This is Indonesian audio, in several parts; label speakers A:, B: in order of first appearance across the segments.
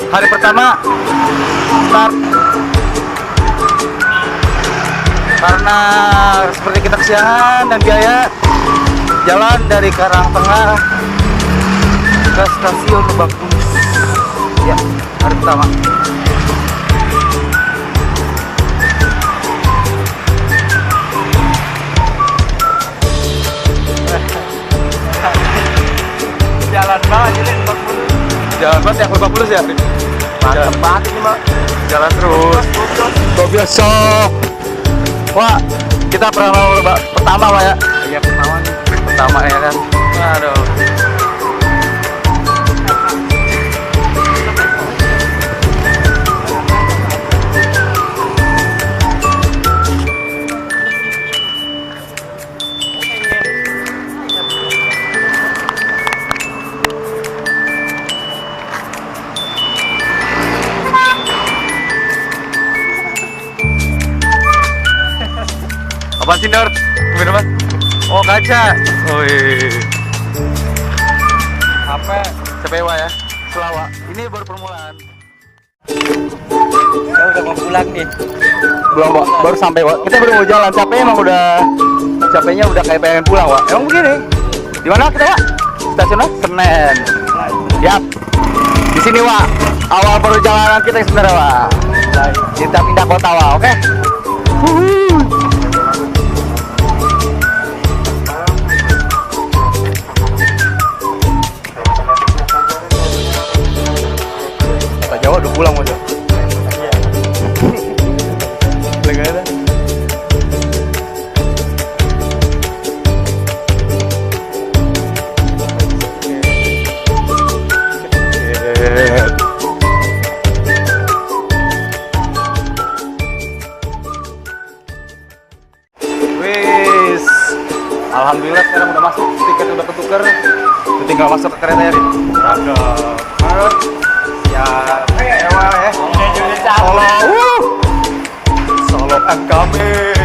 A: hari pertama start karena seperti kita kesiangan dan biaya jalan dari Karangtengah ke stasiun Lebak Bulus. Ya, hari pertama.
B: Jalan banget ini Lebak Bulus.
A: Jalan banget yang Lebak Bulus ya?
B: Mantap banget ini mah.
A: Jalan terus. Gak biasa. Wah, kita pernah Lebak pertama Pak ya?
B: Iya pertama nih.
A: Pertama ya kan? Aduh. Apaan sih, Dor? Minuman? Oh, kaca. Wih.
B: Apa?
A: Sepewa ya? Selawa. Ini baru permulaan.
B: Kita udah mau pulang nih.
A: Belum, Pak. Baru sampai, Pak. Kita baru mau jalan. Capeknya emang capeknya udah kayak pengen pulang, Pak. Emang begini. Di mana kita ya? Stasiunnya? Senen. Yap. Di sini, Pak. Awal perjalanan kita sebenarnya, Pak. Kita pindah kota, Pak. Oke? Jawa udah pulang Mas.
B: Iya.
A: Lega ada. Wis. Alhamdulillah sekarang udah masuk, tiket udah ketukar. Tinggal masuk ke kereta ya, Rin.
B: Cakep.
A: Ya, ewa ya. Solo, Solo and coming.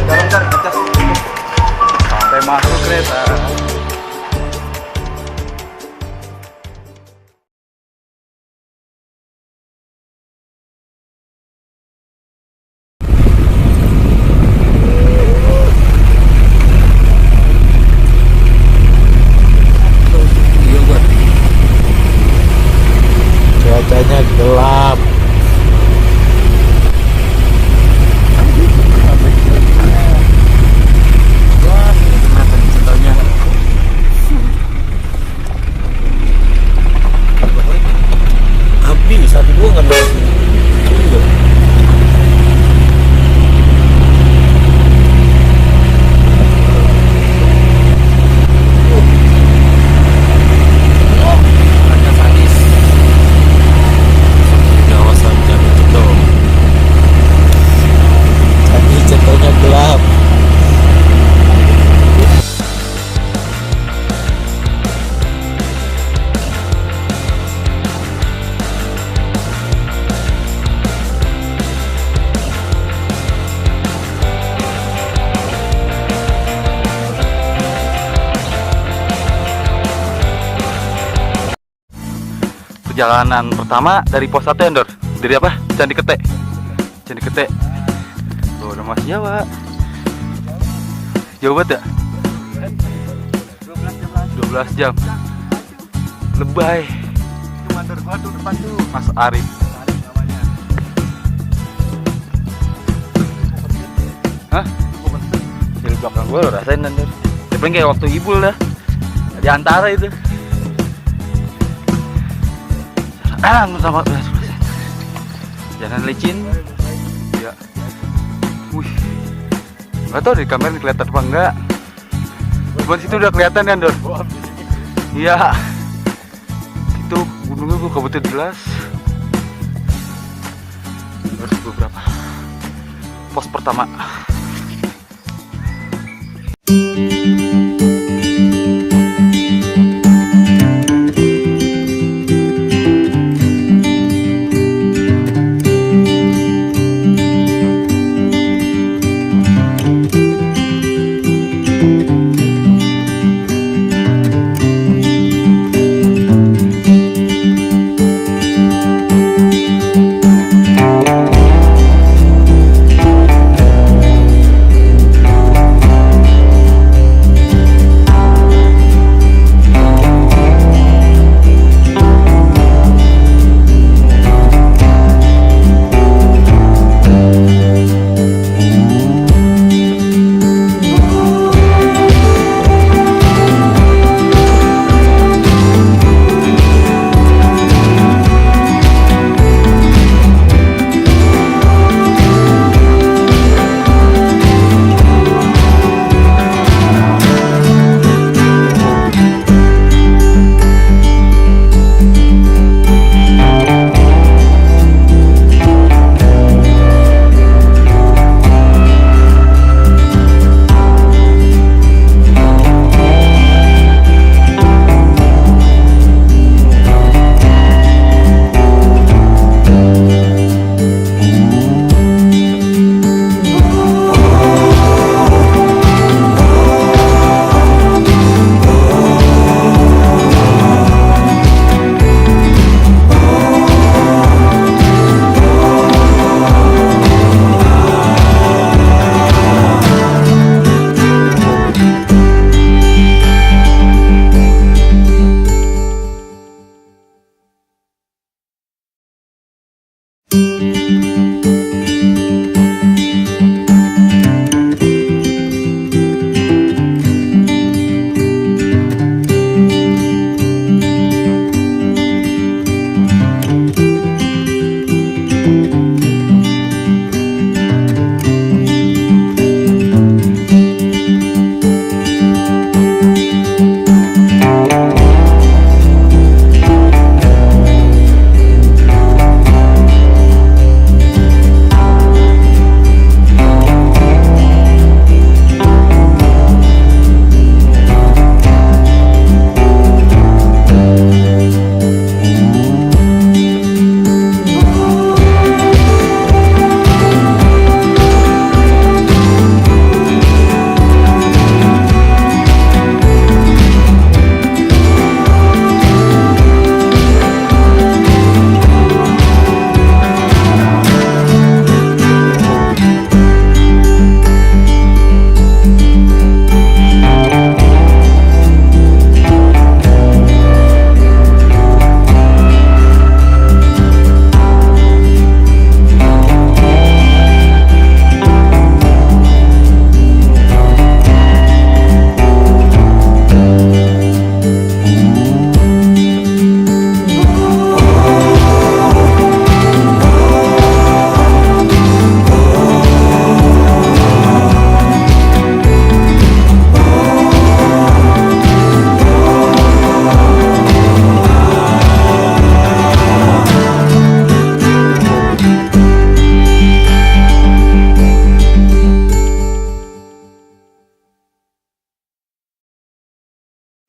A: Dalam kan, ngecas. Sampai masuk kereta.
B: Cuacanya gelap. Api satu gua nggak ada. Gelap.
A: Perjalanan pertama dari pos 1 Endor. Dari apa? Candi Kete. Candi Kete. Tuh udah Mas Jawa. Jauh banget ya? 12 jam. Lebay.
B: Itu mandor gua tuh depan tuh.
A: Mas Arif.
B: Namanya.
A: Hah? Dari belakang gue lo rasain Endor. Ya paling kayak waktu Ibul dah. Di antara itu. Sama jangan licin. Ya. Wih. Gak tau di kamera kelihatan apa enggak. Bukan situ udah kelihatan kan, Dor? Iya. Itu gunungnya gue kabutnya jelas. Terus beberapa pos pertama.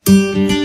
A: Wak.